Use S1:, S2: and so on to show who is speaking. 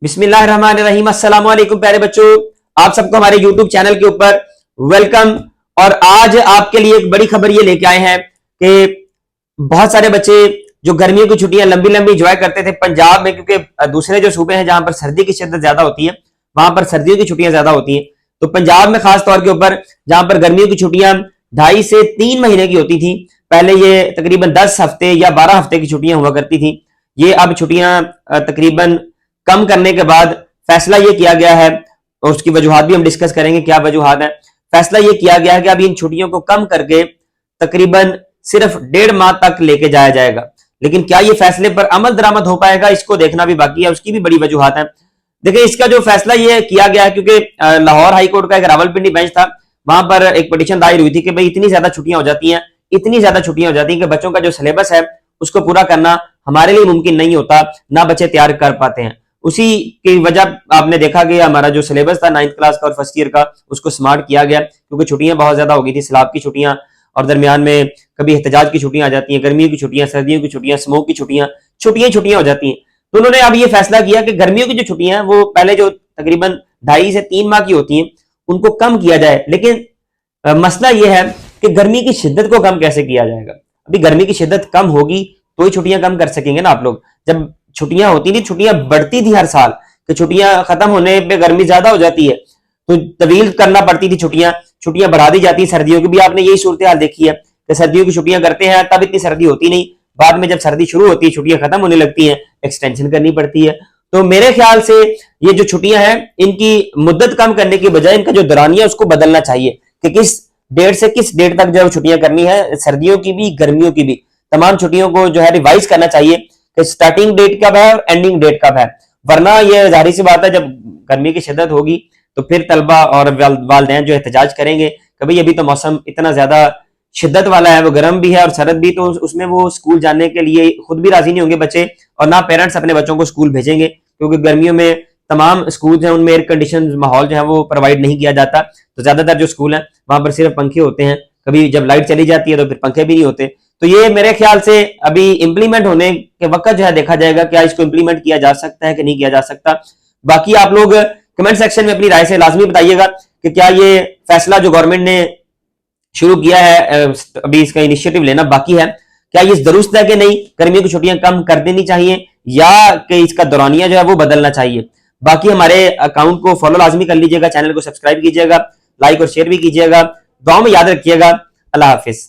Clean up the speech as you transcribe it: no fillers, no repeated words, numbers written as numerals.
S1: बिस्मिल्लाहिर्रहमानिर्रहीम। अस्सलाम वालेकुम प्यारे बच्चों, आप सबको हमारे YouTube चैनल के ऊपर वेलकम। और आज आपके लिए एक बड़ी खबर ये लेके आए हैं कि बहुत सारे बच्चे जो गर्मियों की छुट्टियां लंबी लंबी एंजॉय करते थे पंजाब में, क्योंकि दूसरे जो सूबे हैं जहां पर सर्दी की शिद्दत ज्यादा होती है वहां पर सर्दियों की छुट्टियां ज्यादा होती हैं, तो पंजाब में खास तौर के ऊपर जहां पर गर्मियों की छुट्टियां 2.5 से 3 महीने की होती थी, पहले ये तकरीबन 10 हफ्ते या 12 हफ्ते की छुट्टियां हुआ करती थी, ये अब छुट्टियां तकरीबन कम करने के बाद फैसला ये किया गया है, और उसकी वजूहात भी हम डिस्कस करेंगे क्या वजूहात है। फैसला ये किया गया है कि अब इन छुट्टियों को कम करके तकरीबन सिर्फ 1.5 माह तक लेके जाया जाएगा। लेकिन क्या ये फैसले पर अमल दरामद हो पाएगा, इसको देखना भी बाकी है, उसकी भी बड़ी वजूहात है। देखिए, इसका जो फैसला ये किया गया है, क्योंकि लाहौर हाई कोर्ट का एक रावलपिंडी बेंच था, वहां पर एक पिटीशन दायर हुई थी कि भाई इतनी ज्यादा छुट्टियां हो जाती हैं, इतनी ज्यादा छुट्टियां हो जाती हैं कि बच्चों का जो सिलेबस है उसको पूरा करना हमारे लिए मुमकिन नहीं होता, ना बच्चे तैयार कर पाते हैं। उसी की वजह आपने देखा कि हमारा जो सिलेबस था 9th क्लास का और फर्स्ट ईयर का, उसको स्मार्ट किया गया, क्योंकि छुट्टियां बहुत ज्यादा हो गई थी, सैलाब की छुट्टियां और दरमियान में कभी एहतजाज की छुट्टियां आ जाती हैं, गर्मियों की छुट्टियां, सर्दियों की छुट्टियां, स्मोक की छुट्टियां, छुट्टियां हो जाती हैं। तो उन्होंने अब ये फैसला किया कि गर्मियों की जो छुट्टियां हैं वो पहले जो तकरीबन 2.5 से 3 माह की होती हैं उनको कम किया जाए। लेकिन मसला यह है कि गर्मी की शिद्दत को कम कैसे किया जाएगा। अभी गर्मी की शिद्दत कम होगी तो ही छुट्टियां कम कर सकेंगे ना आप लोग। जब छुट्टियां होती थी, छुट्टियां बढ़ती थी हर साल, कि छुट्टियां खत्म होने पे गर्मी ज्यादा हो जाती है तो तवील करना पड़ती थी, छुट्टियां बढ़ा दी जाती। सर्दियों की भी आपने यही सूरत हाल देखी है कि सर्दियों की छुट्टियां करते हैं तब इतनी सर्दी होती नहीं, बाद में जब सर्दी शुरू होती है, छुट्टियां खत्म होने लगती हैं, एक्सटेंशन करनी पड़ती है। तो मेरे ख्याल से ये जो छुट्टियां हैं इनकी मुद्दत कम करने की बजाय इनका जो दौरानिया उसको बदलना चाहिए कि किस डेट से किस डेट तक जो छुट्टियां करनी है, सर्दियों की भी गर्मियों की भी तमाम छुट्टियों को जो है रिवाइज करना चाहिए कि स्टार्टिंग डेट कब है और एंडिंग डेट कब है। वरना ये जाहिर सी बात है, जब गर्मी की शिद्दत होगी तो फिर तलबा और वालिदैन जो एहतजाज करेंगे कि भाई अभी तो मौसम इतना ज्यादा शिद्दत वाला है, वो गर्म भी है और सरद भी, तो उसमें वो स्कूल जाने के लिए खुद भी राजी नहीं होंगे बच्चे, और ना पेरेंट्स अपने बच्चों को स्कूल भेजेंगे, क्योंकि गर्मियों में तमाम स्कूल हैं उनमें एयर कंडीशन माहौल जो है वो प्रोवाइड नहीं किया जाता। तो ज्यादातर जो स्कूल है वहां पर सिर्फ पंखे होते हैं, कभी जब लाइट चली जाती है तो फिर पंखे भी नहीं होते। तो ये मेरे ख्याल से अभी इंप्लीमेंट होने के वक्त जो है देखा जाएगा क्या इसको इंप्लीमेंट किया जा सकता है कि नहीं किया जा सकता। बाकी आप लोग कमेंट सेक्शन में अपनी राय से लाजमी बताइएगा कि क्या ये फैसला जो गवर्नमेंट ने शुरू किया है, अभी इसका इनिशिएटिव लेना बाकी है, क्या ये दुरुस्त है कि नहीं, गर्मियों की छुट्टियां कम कर देनी चाहिए या कि इसका दौरानिया जो है वो बदलना चाहिए। बाकी हमारे अकाउंट को फॉलो लाजमी कर लीजिएगा, चैनल को सब्सक्राइब कीजिएगा, लाइक और शेयर भी कीजिएगा। दुआ में याद रखिएगा। अल्लाह हाफिज।